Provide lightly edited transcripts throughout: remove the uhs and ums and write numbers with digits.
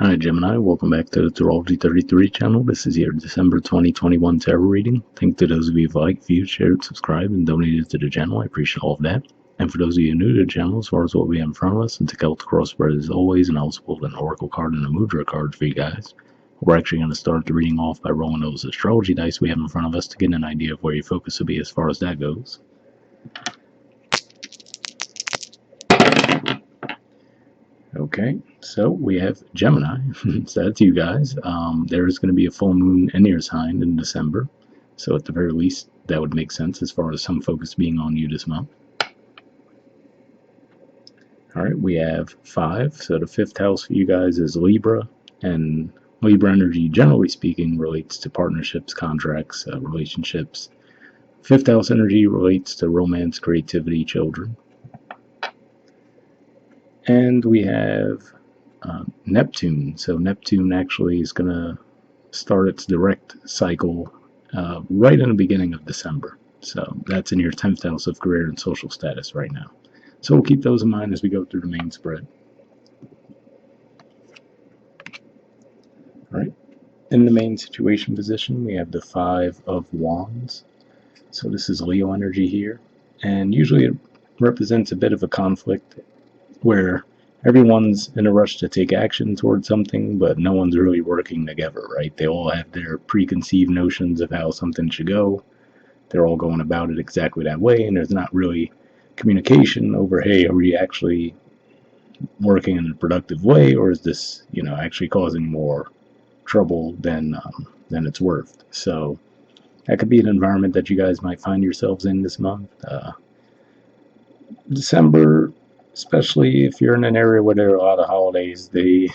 Hi Gemini, welcome back to the Astrology 33 channel. This is your December 2021 tarot reading. Thank to those of you who liked, viewed, shared, subscribed, and donated to the channel. I appreciate all of that. And for those of you new to the channel, as far as what we have in front of us, and to Celtic crossbred as always, and I also pulled an Oracle card and a Mudra card for you guys. We're actually going to start the reading off by rolling those astrology dice we have in front of us to get an idea of where your focus will be as far as that goes. Okay, so we have Gemini, so that's you guys. There is going to be a full moon in your sign in December, so at the very least, that would make sense as far as some focus being on you this month. All right, we have 5, so the 5th house for you guys is Libra, and Libra energy, generally speaking, relates to partnerships, contracts, relationships. 5th house energy relates to romance, creativity, children. And we have Neptune. So Neptune actually is going to start its direct cycle right in the beginning of December. So that's in your 10th house of career and social status right now. So we'll keep those in mind as we go through the main spread. All right. In the main situation position, we have the 5 of Wands. So this is Leo energy here. And usually it represents a bit of a conflict where everyone's in a rush to take action towards something, but no one's really working together, right? They all have their preconceived notions of how something should go. They're all going about it exactly that way, and there's not really communication over, hey, are we actually working in a productive way, or is this, actually causing more trouble than it's worth? So that could be an environment that you guys might find yourselves in this month. December, especially if you're in an area where there are a lot of holidays, they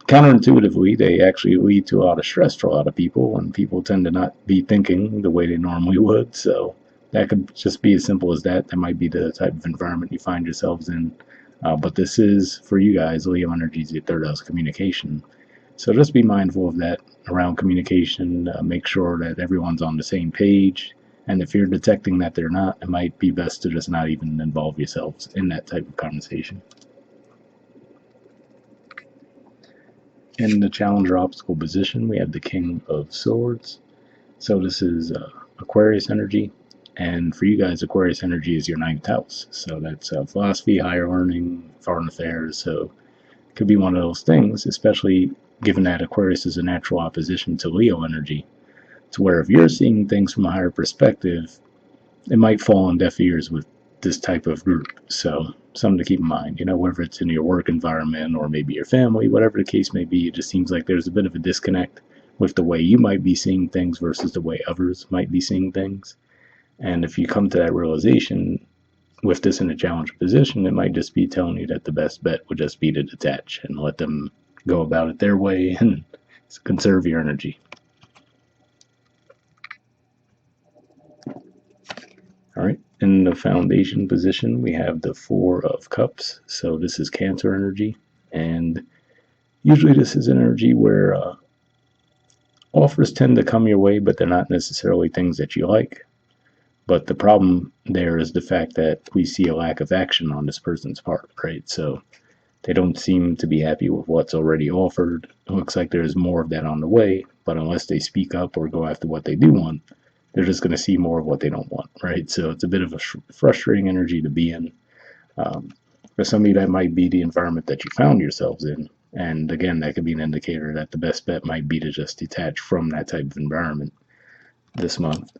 counterintuitively, they actually lead to a lot of stress for a lot of people, and people tend to not be thinking the way they normally would. So that could just be as simple as that. That might be the type of environment you find yourselves in. But this is, for you guys, Leo energy is your 3rd house communication. So just be mindful of that around communication. Make sure that everyone's on the same page. And if you're detecting that they're not, it might be best to just not even involve yourselves in that type of conversation. In the challenger obstacle position, we have the King of Swords. So this is Aquarius energy. And for you guys, Aquarius energy is your 9th house. So that's philosophy, higher learning, foreign affairs. So it could be one of those things, especially given that Aquarius is a natural opposition to Leo energy, to where if you're seeing things from a higher perspective, it might fall on deaf ears with this type of group. So something to keep in mind, whether it's in your work environment or maybe your family, whatever the case may be, it just seems like there's a bit of a disconnect with the way you might be seeing things versus the way others might be seeing things. And if you come to that realization with this in a challenge position, it might just be telling you that the best bet would just be to detach and let them go about it their way and conserve your energy. All right, in the foundation position, we have the 4 of Cups. So this is Cancer energy, and usually this is an energy where offers tend to come your way, but they're not necessarily things that you like. But the problem there is the fact that we see a lack of action on this person's part, right? So they don't seem to be happy with what's already offered. It looks like there's more of that on the way, but unless they speak up or go after what they do want, they're just going to see more of what they don't want, right? So it's a bit of a frustrating energy to be in. For some of you, that might be the environment that you found yourselves in. And again, that could be an indicator that the best bet might be to just detach from that type of environment this month.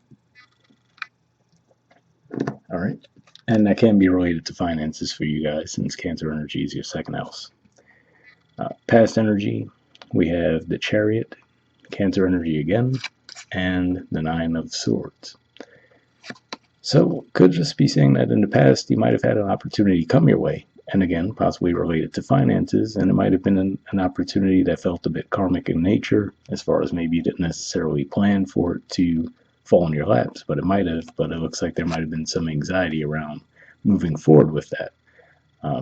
All right. And that can be related to finances for you guys, since Cancer energy is your 2nd house. Past energy, we have the Chariot, Cancer energy again, and the 9 of Swords. So could just be saying that in the past you might have had an opportunity come your way, and again, possibly related to finances, and it might have been an opportunity that felt a bit karmic in nature, as far as maybe you didn't necessarily plan for it to fall in your laps, but it might have. But it looks like there might have been some anxiety around moving forward with that.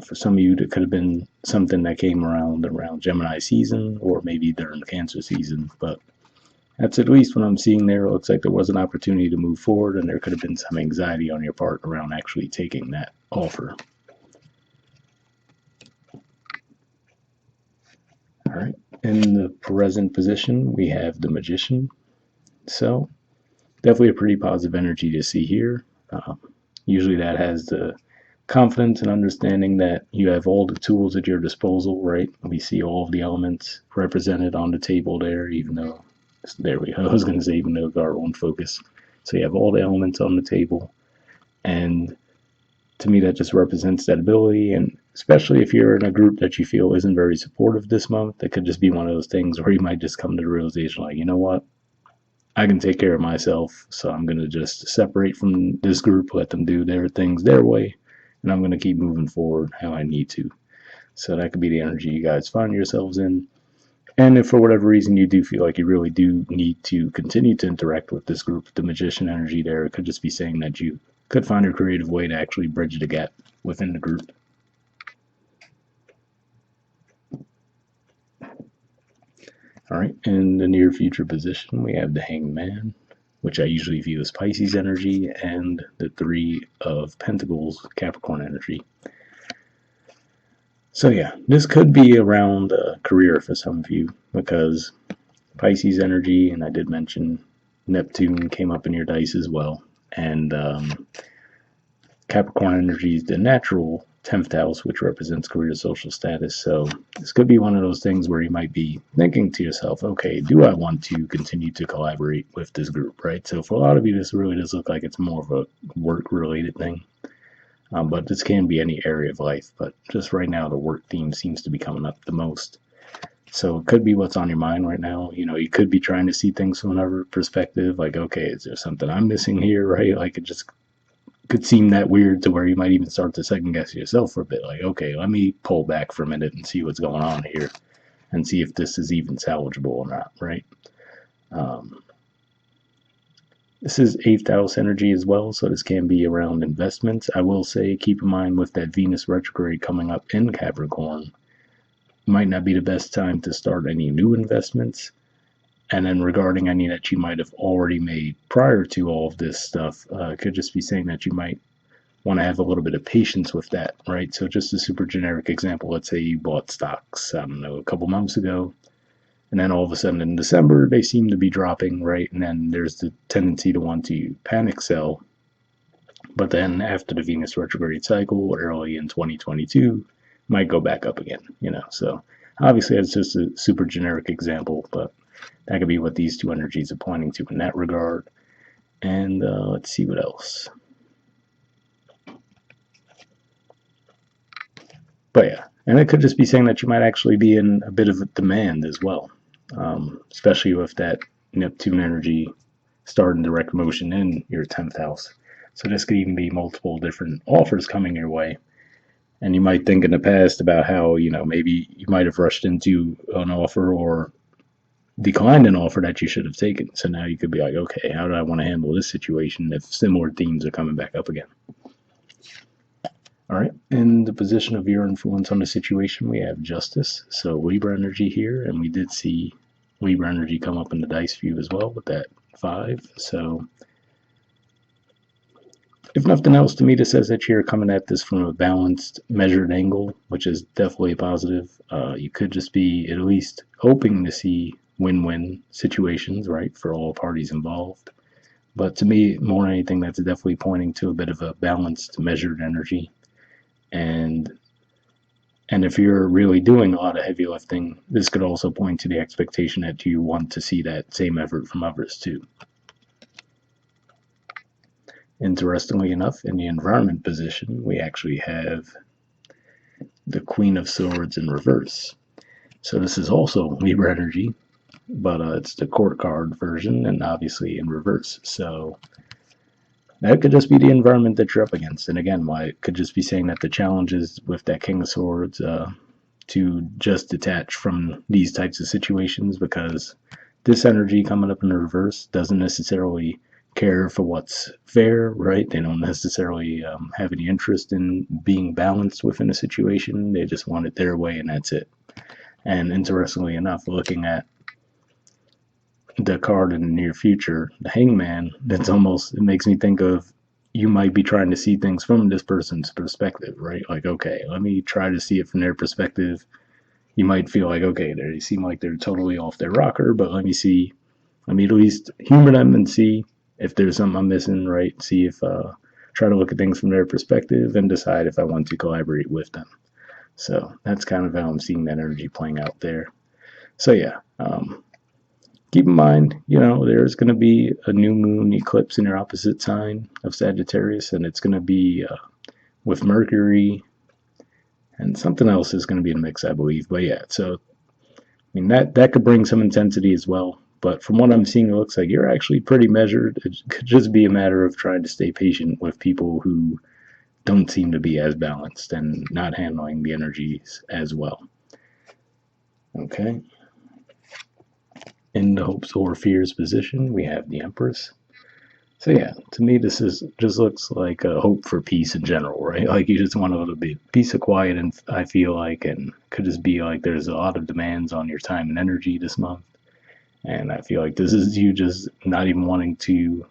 For some of you, it could have been something that came around Gemini season, or maybe during Cancer season, but that's at least what I'm seeing there. It looks like there was an opportunity to move forward, and there could have been some anxiety on your part around actually taking that offer. the present position, we have the Magician. So definitely a pretty positive energy to see here. Usually that has the confidence and understanding that you have all the tools at your disposal, right? We see all of the elements represented on the table there, even though, there we go, I was going to say, even though our own focus. So you have all the elements on the table. And to me, that just represents that ability. And especially if you're in a group that you feel isn't very supportive this month, that could just be one of those things where you might just come to the realization, like, you know what? I can take care of myself, so I'm going to just separate from this group, let them do their things their way, and I'm going to keep moving forward how I need to. So that could be the energy you guys find yourselves in. And if for whatever reason you do feel like you really do need to continue to interact with this group, the Magician energy there, it could just be saying that you could find a creative way to actually bridge the gap within the group. All right, in the near future position, we have the Hangman, which I usually view as Pisces energy, and the Three of Pentacles, Capricorn energy. So yeah, this could be around career for some of you, because Pisces energy, and I did mention Neptune came up in your dice as well, and Capricorn energy is the natural 10th house, which represents career social status. So this could be one of those things where you might be thinking to yourself, okay, do I want to continue to collaborate with this group, right? So for a lot of you, this really does look like it's more of a work-related thing. But this can be any area of life. But just right now, the work theme seems to be coming up the most. So it could be what's on your mind right now. You know, you could be trying to see things from another perspective. Like, okay, is there something I'm missing here, right? Like, it just could seem that weird to where you might even start to second guess yourself for a bit. Like, okay, let me pull back for a minute and see what's going on here and see if this is even salvageable or not, right? This is 8th house energy as well, so this can be around investments. I will say, keep in mind with that Venus retrograde coming up in Capricorn, might not be the best time to start any new investments. And then regarding any that you might have already made prior to all of this stuff, could just be saying that you might want to have a little bit of patience with that, right? So just a super generic example, let's say you bought stocks, I don't know, a couple months ago, and then all of a sudden in December, they seem to be dropping, right? And then there's the tendency to want to panic sell. But then after the Venus retrograde cycle, early in 2022, might go back up again, you know? So obviously that's just a super generic example, but that could be what these two energies are pointing to in that regard. And let's see what else. But yeah, and it could just be saying that you might actually be in a bit of a demand as well, especially with that Neptune energy starting direct motion in your 10th house. So this could even be multiple different offers coming your way. And you might think in the past about how, you know, maybe you might have rushed into an offer or declined an offer that you should have taken. So now you could be like, okay, how do I want to handle this situation if similar themes are coming back up again? All right, in the position of your influence on the situation, we have Justice. So Libra energy here, and we did see Libra energy come up in the dice view as well with that 5. So if nothing else, to me, this says that you're coming at this from a balanced, measured angle, which is definitely a positive. You could just be at least hoping to see win-win situations, right, for all parties involved. But to me, more than anything, that's definitely pointing to a bit of a balanced, measured energy. And if you're really doing a lot of heavy lifting, this could also point to the expectation that you want to see that same effort from others too. Interestingly enough, in the environment position, we actually have the Queen of Swords in reverse. So this is also Libra energy, but it's the court card version and obviously in reverse. So that could just be the environment that you're up against. And again, why it could just be saying that the challenges with that King of Swords to just detach from these types of situations, because this energy coming up in the reverse doesn't necessarily care for what's fair, right? They don't necessarily have any interest in being balanced within a situation. They just want it their way, and that's it. And interestingly enough, looking at the card in the near future, the Hangman, that's almost, it makes me think of, you might be trying to see things from this person's perspective, right? Like, okay, let me try to see it from their perspective. you might feel like, okay, they seem like they're totally off their rocker, but let me at least humor them and see if there's something I'm missing, right? See if, try to look at things from their perspective and decide if I want to collaborate with them. So that's kind of how I'm seeing that energy playing out there. So yeah, keep in mind, there's going to be a new moon eclipse in your opposite sign of Sagittarius, and it's going to be with Mercury, and something else is going to be in the mix, I believe. But yeah, so I mean that could bring some intensity as well. But from what I'm seeing, it looks like you're actually pretty measured. It could just be a matter of trying to stay patient with people who don't seem to be as balanced and not handling the energies as well. Okay. In the hopes or fears position, we have the Empress. So yeah, to me, this is just looks like a hope for peace in general, right? Like you just want a little bit peace of quiet, and I feel like, and could just be like there's a lot of demands on your time and energy this month, and I feel like this is you just not even wanting to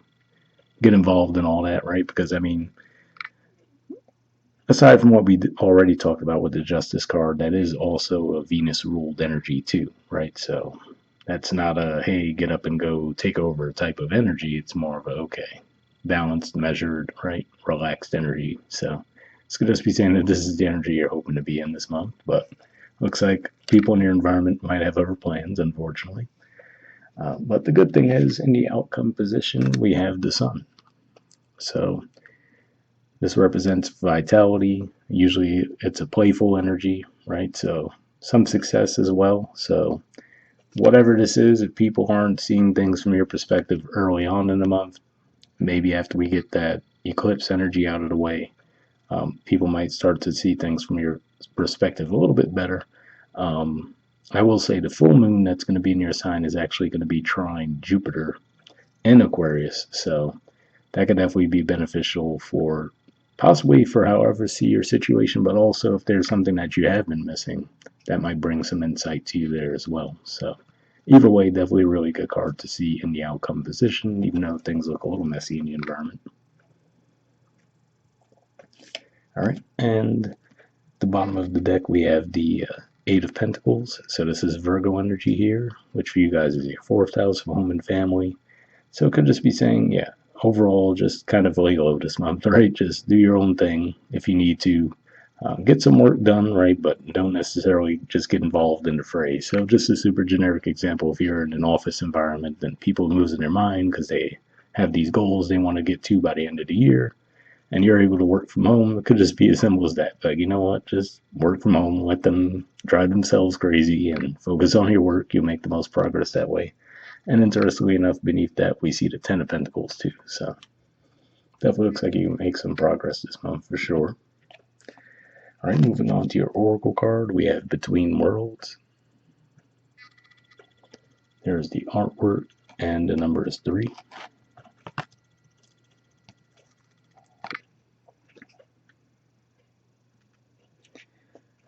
get involved in all that, right? Because I mean, aside from what we already talked about with the Justice card, that is also a Venus ruled energy too, right? So that's not a hey, get up and go take over type of energy. It's more of a okay, balanced, measured, right, relaxed energy. So it's going to just be saying that this is the energy you're hoping to be in this month, but looks like people in your environment might have other plans, unfortunately. But the good thing is, in the outcome position, we have the sun. So this represents vitality. Usually it's a playful energy, right? So some success as well. So whatever this is, if people aren't seeing things from your perspective early on in the month, maybe after we get that eclipse energy out of the way, people might start to see things from your perspective a little bit better. I will say the full moon that's going to be in your sign is actually going to be trine Jupiter in Aquarius. So that could definitely be beneficial for possibly for however see your situation, but also if there's something that you have been missing, that might bring some insight to you there as well. So either way, definitely a really good card to see in the outcome position, even though things look a little messy in the environment. All right, and at the bottom of the deck we have the Eight of Pentacles. So this is Virgo energy here, which for you guys is your fourth house of home and family. So it could just be saying, yeah, overall, just kind of lay low this month, right? Just do your own thing if you need to. Get some work done, right? But don't necessarily just get involved in the fray. So just a super generic example, if you're in an office environment, then people losing their mind because they have these goals they want to get to by the end of the year, and you're able to work from home. It could just be as simple as that. Like, you know what? Just work from home, let them drive themselves crazy, and focus on your work. You'll make the most progress that way. And interestingly enough, beneath that, we see the Ten of Pentacles too. So definitely looks like you can make some progress this month for sure. All right, moving on to your Oracle card, we have Between Worlds. There's the artwork, and the number is 3.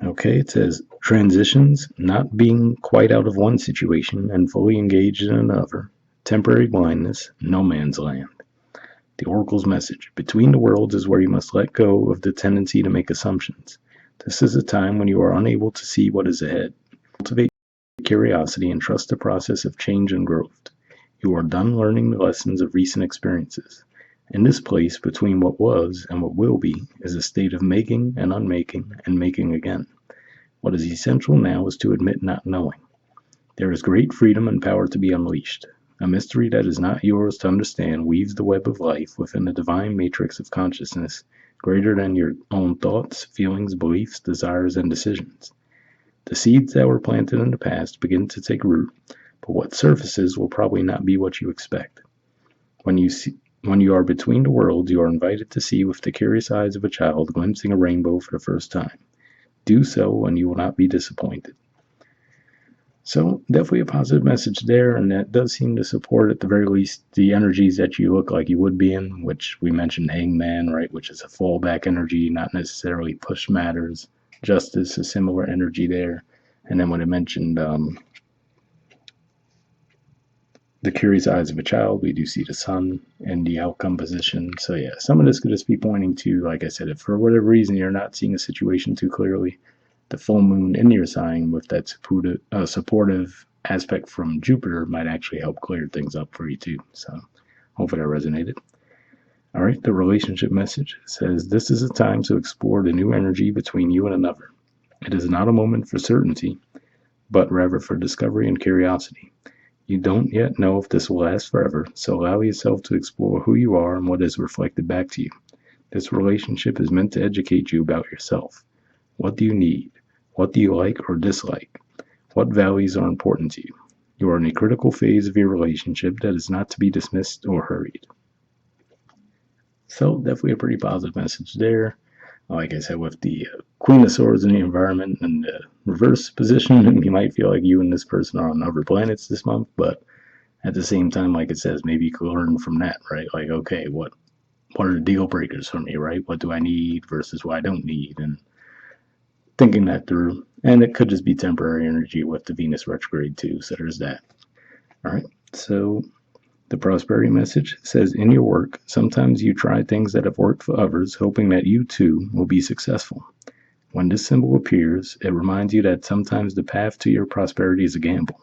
Okay, it says transitions, not being quite out of one situation and fully engaged in another, temporary blindness, no man's land. The Oracle's message, between the worlds is where you must let go of the tendency to make assumptions. This is a time when you are unable to see what is ahead. Cultivate curiosity and trust the process of change and growth. You are done learning the lessons of recent experiences. In this place between what was and what will be is a state of making and unmaking and making again. What is essential now is to admit not knowing. There is great freedom and power to be unleashed. A mystery that is not yours to understand weaves the web of life within a divine matrix of consciousness greater than your own thoughts, feelings, beliefs, desires, and decisions. The seeds that were planted in the past begin to take root, but what surfaces will probably not be what you expect. When you are between the worlds, you are invited to see with the curious eyes of a child glimpsing a rainbow for the first time. Do so and you will not be disappointed. So definitely a positive message there, and that does seem to support at the very least the energies that you look like you would be in, which we mentioned Hangman, right, which is a fallback energy, not necessarily push matters. Justice, a similar energy there. And then when I mentioned the curious eyes of a child, we do see the sun in the outcome position. So yeah, some of this could just be pointing to, like I said, if for whatever reason you're not seeing a situation too clearly, The full moon in your sign with that supportive aspect from Jupiter might actually help clear things up for you too. So hopefully that resonated. All right, the relationship message says this is a time to explore the new energy between you and another. It is not a moment for certainty, but rather for discovery and curiosity. You don't yet know if this will last forever, so allow yourself to explore who you are and what is reflected back to you. This relationship is meant to educate you about yourself. What do you need? What do you like or dislike? What values are important to you? You are in a critical phase of your relationship that is not to be dismissed or hurried. So definitely a pretty positive message there. Like I said, with the Queen of Swords in the environment and the reverse position, you might feel like you and this person are on other planets this month, but at the same time, like it says, maybe you could learn from that, right? Like, okay, what are the deal breakers for me, right? What do I need versus what I don't need? And thinking that through. And it could just be temporary energy with the Venus retrograde too, so there's that. All right, so the prosperity message says in your work, sometimes you try things that have worked for others, hoping that you too will be successful. When this symbol appears, it reminds you that sometimes the path to your prosperity is a gamble.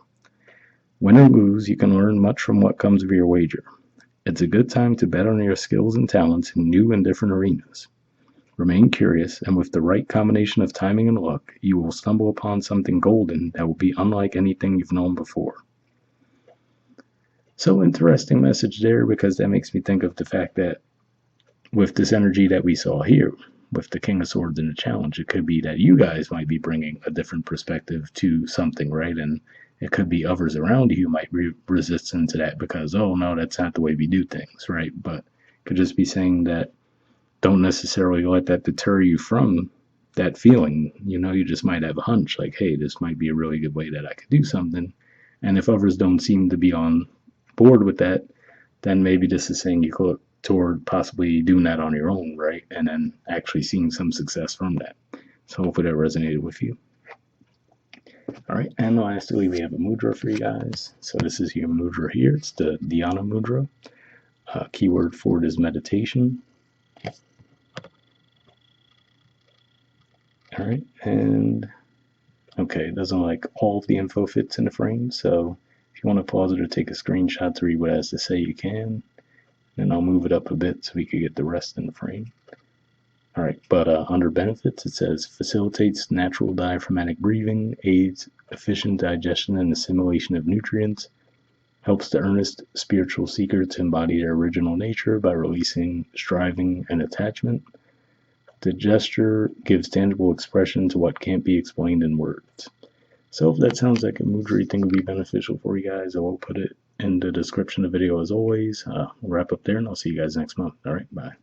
Win or lose, you can learn much from what comes of your wager. It's a good time to bet on your skills and talents in new and different arenas. Remain curious, and with the right combination of timing and luck, you will stumble upon something golden that will be unlike anything you've known before. So interesting message there, because that makes me think of the fact that with this energy that we saw here, with the King of Swords in the challenge, it could be that you guys might be bringing a different perspective to something, right? And it could be others around you might be resistant to that because, oh, no, that's not the way we do things, right? But it could just be saying that don't necessarily let that deter you from that feeling. You know, you just might have a hunch like, hey, this might be a really good way that I could do something. And if others don't seem to be on board with that, then maybe this is saying you could look toward possibly doing that on your own, right? And then actually seeing some success from that. So hopefully that resonated with you. All right, and lastly, we have a mudra for you guys. So this is your mudra here. It's the Dhyana mudra. Keyword for it is meditation. All right, and okay, it doesn't like all of the info fits in the frame, so if you want to pause it or take a screenshot to read what it has to say, you can. And I'll move it up a bit so we can get the rest in the frame. All right, but under benefits, it says facilitates natural diaphragmatic breathing, aids efficient digestion and assimilation of nutrients, helps the earnest spiritual seeker to embody their original nature by releasing striving and attachment. The gesture gives tangible expression to what can't be explained in words. So if that sounds like a mudra you think would be beneficial for you guys, I will put it in the description of the video as always. We'll wrap up there, and I'll see you guys next month. All right, bye.